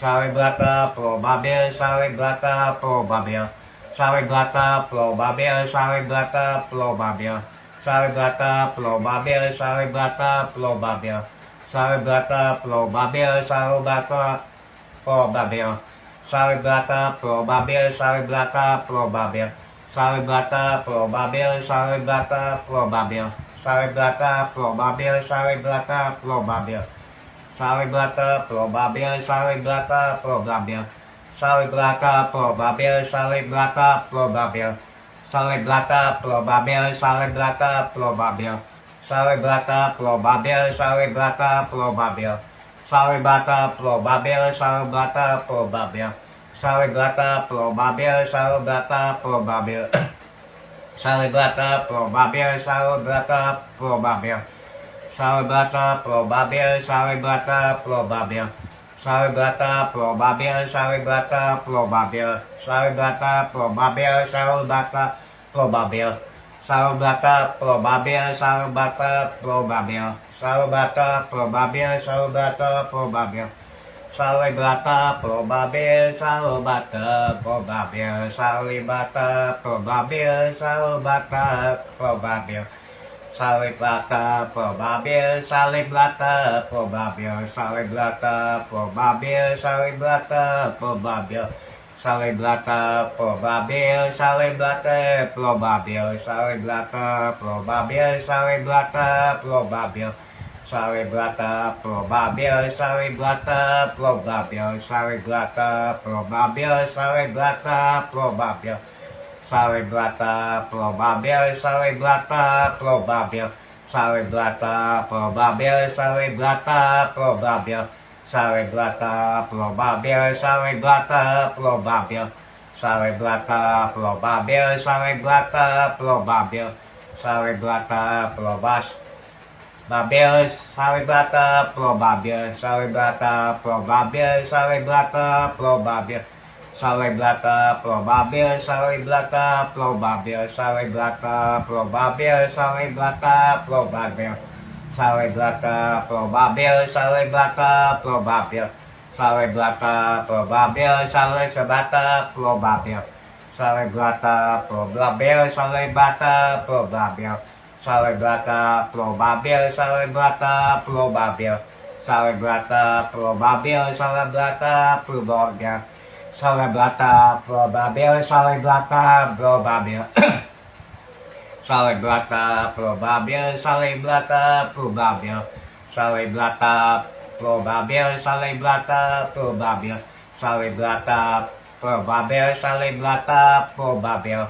Salve Blata, Probabil, Salve Blata, Probabil. Salve Blata, Probabil, Salve Blata, Probabil. Salve Blata, Probabil, Salve Blata, Probabil. Salve Blata, Probabil, Salve Blata, Probabil. Salve Blata, Probabil, Salve Blata, Probabil. Salve Blata, Probabil, Salve Blata, Probabil. Salve Blata, Probabil, Salve Blata, Probabil. Salve Blata, Probabil, Salve Blata, Probabil. Salve Blata, Probabil, Salve Blata, Probabil. Salve Blata, Probabil, Salve Blata, Probabil. Salve Blata, Probabil, Salve Blata, Probabil. Salve Blata, Probabil, Salve Blata, Probabil. Salve Blata, Probabil, Salve Blata, Probabil. Salve Blata, Probabil, Salve Blata, Probabil. Salve Blata, Probabil, Salve Blata, Probabil. Salve Blata, Probabil, Salve Blata, Probabil. Salve Blata, Probabil, Salve Blata, Probabil. Salve Blata, Probabil, Salve Blata, Probabil. Salve Blata, Probabil, Salve Blata, Probabil. Salve Blata, Probabil, Salve Blata, Probabil. Salve Blata, Probabil, Salve Blata, Probabil. Salve Blata, Probabil, Salve Blata, Probabil. Salve Blata, Probabil, Salve Blata, Probabil. Salve Blata, Probabil, Salve Blata, Probabil. Salve Blata, Probabil, Salve Blata, Probabil. Salve Blata, Probabil, Salve Blata, Probabil. Salve Blata, Probabil, Salve Blata, Probabil. Salve Blata, Probabil, Salve Blata, Probabil. Salve Blata, Probabil, Salve Blata, Probabil. Salve Blata, Probabil, Salve Blata, Probabil. Salve Blata, Probabil, Salve Blata, Probabil. Salve Blata, Probabil, Salve Blata, Probabil. Salve Blata, Probabil, Salve Blata, Probabil. Salve Blata, Probabil, Salve Blata, Probabil. Salve Blata, Probabil, Salve Blata, Probabil. Salve Blata, Probabil, Salve Blata, Probabil. Salve Blata, Probabil, Salve Blata, Probabil. Salve Blata, Probabil, Salve Blata, Probabil. Salve Blata, Probabil, Salve Blata, Probabil. Salve Blata, Probabil, Salve Blata, Probabil. Salve Blata, Probabil, Salve Blata, Probabil. Salve Blata, Probabil, Salve Blata, Probabil. Salve Blata, Probabil, Salve Blata, Probabil. Salve Blata, Probabil, Salve Blata, Probabil. Salve Blata, Probabil, Salve Blata, Probabil. Salve Blata, Probabil, Salve Blata, Probabil.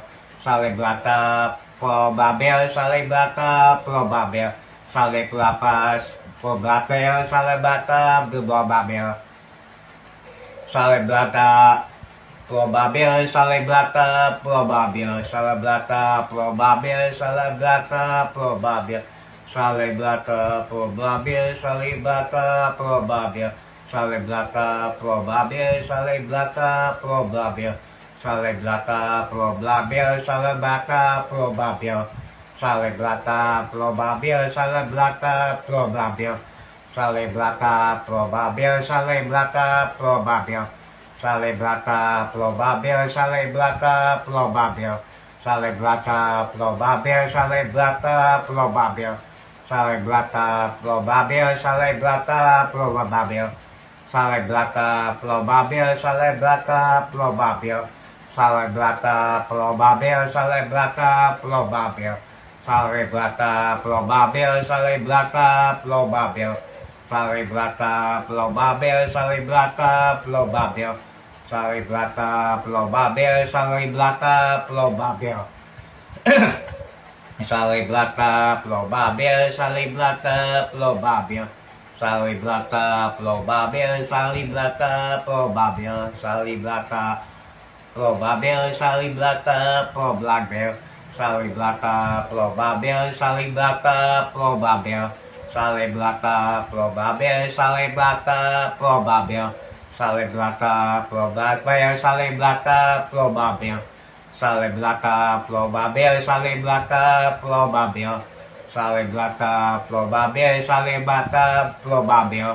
Salve Blata, Probabil, Salve Blata, Probabil. Salve Blata, Probabil, Salve Blata, Probabil. Salve Blata, Probabil, Salve Blata, Probabil. Salve Blata, Probabil, Salve Blata, Probabil. Salve Blata, Probabil, Salve Blata, Probabil. Salve Blata, Probabil, Salve Blata, Probabil. Salve Blata, Probabil, Salve Blata, Probabil. Salve Blata, Probabil, Salve Blata, Probabil. Salve Blata, Probabil, Salve Blata, Probabil. Salve Blata, Probabil, Salve Blata, Probabil. Salve Blata, Probabil, Salve Blata, Probabil. Salve Blata, Probabil, Salve Blata, Probabil. Salve Blata, Probabil, Salve Blata, Probabil. Salve Blata, Probabil, Salve Blata, Probabil. Salve Blata, Probabil, Salve Blata, Probabil. Salve Blata, Probabil, Salve Blata, Probabil. Salve Blata, Probabil, Salve Blata, Probabil. Salve Blata, Probabil, Salve Blata, Probabil. Salve Blata, Probabil, Salve Blata, Probabil. Salve Blata, Probabil, Salve Blata, Probabil. Salve Blata, Probabil, Salve Blata, Probabil. Salve Blata, Probabil, Salve Blata, Probabil. Salve Blata, Probabil, Salve Blata, Probabil.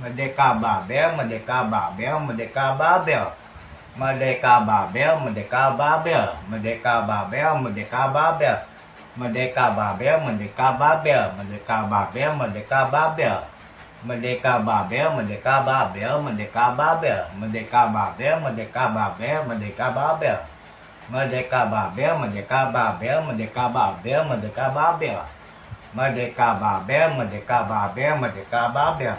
Merdeka Babel, Merdeka Babel, Merdeka Babel. Merdeka Babel, Merdeka Babel, Merdeka Babel, Merdeka Babel. Merdeka Babel, Merdeka Babel, Merdeka Babel, Merdeka Babel. Merdeka Babel, Merdeka Babel, Merdeka Babel, Merdeka Babel, Merdeka Babel, Merdeka Babel. Merdeka Babel, Merdeka Babel, Merdeka Babel, Merdeka Babel. Merdeka Babel, Merdeka Babel, Merdeka Babel.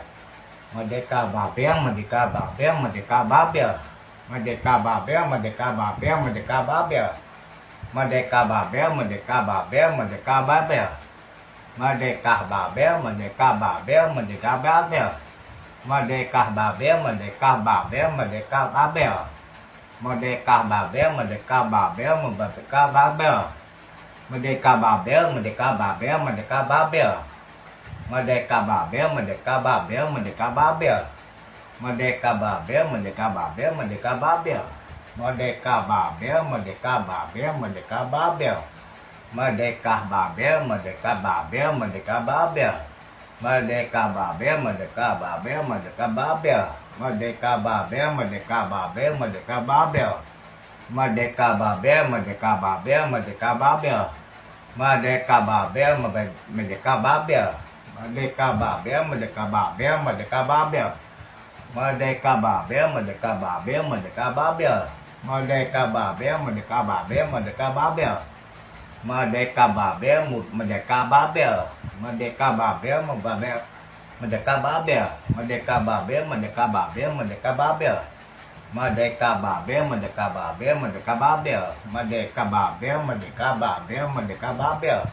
Merdeka Babel, Merdeka Babel, Merdeka Babel. Merdeka Babel, Merdeka Babel, Merdeka Babel. Merdeka Babel, Merdeka Babel, Merdeka Babel. Merdeka Babel, Merdeka Babel, Merdeka Babel. Merdeka Babel, Merdeka Babel, Merdeka Babel. Merdeka Babel, Merdeka Babel, Merdeka Babel. Merdeka Babel, Merdeka Babel, Merdeka Babel. Merdeka Babel, Merdeka Babel, Merdeka Babel. Merdeka Babel, Merdeka Babel, Merdeka Babel. Merdeka Babel, Merdeka Babel, Merdeka Babel. Merdeka Babel, Merdeka Babel, Merdeka Babel. Merdeka Babel, Merdeka Babel, Merdeka Babel. Merdeka Babel, Merdeka Babel, Merdeka Babel. Merdeka Babel, Merdeka Babel, Merdeka Babel. Merdeka Babel, Merdeka Babel. Merdeka Babel, Merdeka Babel, Merdeka Babel. Merdeka Babel, Merdeka Babel, Merdeka Babel. Merdeka Babel, Merdeka Babel, Merdeka Babel. Merdeka Babel, Merdeka Babel. Merdeka Babel, Merdeka Babel. Merdeka Babel, Merdeka Babel, Merdeka Babel. Merdeka Babel, Merdeka Babel, Merdeka Babel. Merdeka Babel, Merdeka Babel, Merdeka Babel.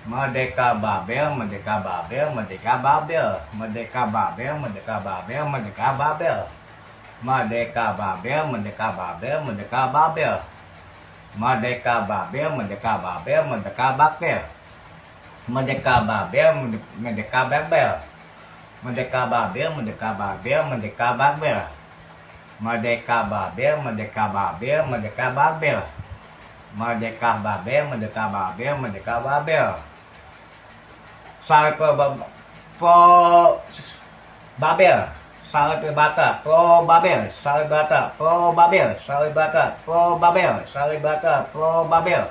Merdeka Babel, Merdeka Babel, Merdeka Babel. Merdeka Babel, Merdeka Babel, Merdeka Babel. Merdeka Babel, Merdeka Babel, Merdeka Babel. Merdeka Babel, Merdeka Babel, Merdeka Babel. Merdeka Babel, Merdeka Babel. Merdeka Babel, Merdeka Babel, Merdeka Babel. Merdeka Babel, Merdeka Babel, Merdeka Babel. Merdeka Babel, Merdeka Babel, Merdeka Babel. Sampai Babel, sampai Bata, Pro Babel, sampai Bata, Pro Babel, sampai Bata, Pro Babel, sampai Bata, Pro Babel.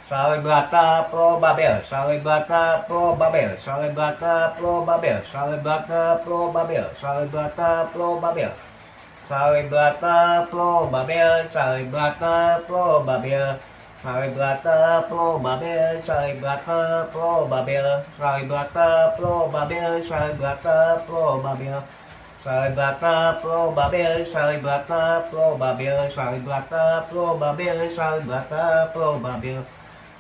Sampai Bata, Pro Babel, sampai Bata, Pro Babel, sampai Bata, Pro Babel, sampai Bata, Pro Babel, sampai Bata, Pro Babel. Sampai Bata, Pro Babel, sampai Bata, Pro Babel. Sampai Bata, Pro Babel, sampai Bata, Pro Babel. Sampai Bata, Pro Babel, sampai Bata, Pro Babel. Sampai Bata, Pro Babel, sampai Bata, Pro Babel. Sampai Bata, Pro Babel, sampai Bata, Pro Babel.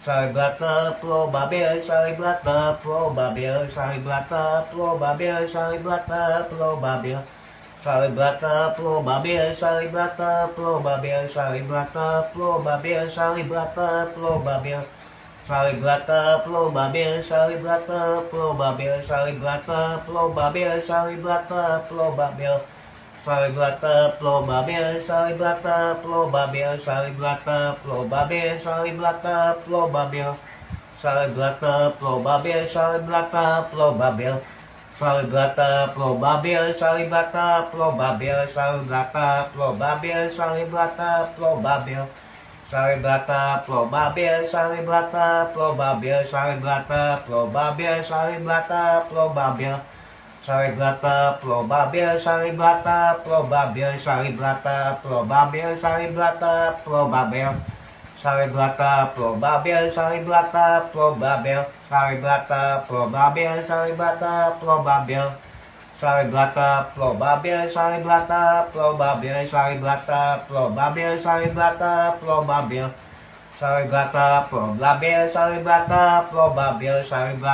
Sampai Bata, Pro Babel, sampai Bata, Pro Babel. Sampai Bata, Pro Babel, sampai Bata, Pro Babel. Sampai Bata, Pro Babel, sampai Bata, Pro Babel. Sampai Bata, Pro Babel, sampai Bata, Pro Babel. Sampai Bata, Pro Babel, sampai Bata, Pro Babel. Sampai Bata, Pro Babel, sampai Bata, Pro Babel. Sampai Bata, Pro Babel, sampai Bata, Pro Babel. Sampai Bata, Pro Babel, sampai Bata, Pro Babel. Sampai Bata, Pro Babel, sampai Bata, Pro Babel. Sampai Bata, Pro Babel, sampai Bata, Pro Babel. Sampai Bata, Pro Babel, sampai Bata, Pro Babel. Sampai Bata, Pro Babel, sampai Bata, Pro Babel. Sampai Bata, Pro Babel, sampai Bata, Pro Babel. Sampai Bata, Pro Babel, sampai Bata, Pro Babel. Sampai Bata, Pro Babel, sampai Bata, Pro Babel. Sampai Bata, Pro Babel, sampai Bata, Pro Babel. Sampai Bata, Pro Babel, sampai Bata, Pro Babel. Sampai Bata, Pro Babel, sampai Bata, Pro Babel. Sampai Bata, Pro Babel, sampai Bata, Pro Babel. Sampai Bata, Pro Babel, sampai Bata, Pro Babel. Sampai Bata, Pro Babel, sampai Bata, Pro Babel. Sampai Bata,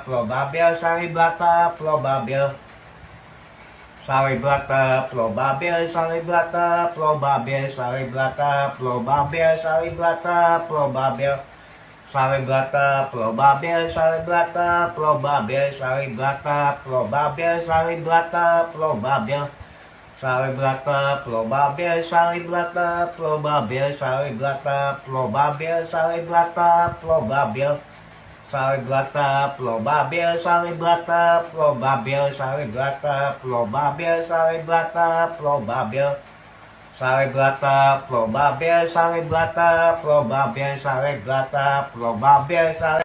Pro Babel, sampai Bata, Pro Babel. Sampai Bata, Pro Babel, sampai Bata, Pro Babel. Sampai Bata, Pro Babel, sampai Bata, Pro Babel. Sampai Bata, Pro Babel, sampai Bata, Pro Babel. Sampai Bata, Pro Babel, sampai Bata, Pro Babel. Sampai Bata, Pro Babel, sampai Bata, Pro Babel. sari beratap, Pulau Babel, sari beratap, Pulau Babel, sari beratap, Pulau Babel, sari beratap, Pulau Babel, sari beratap, Pulau Babel, sari beratap, Pulau Babel, sari beratap, Pulau Babel, sari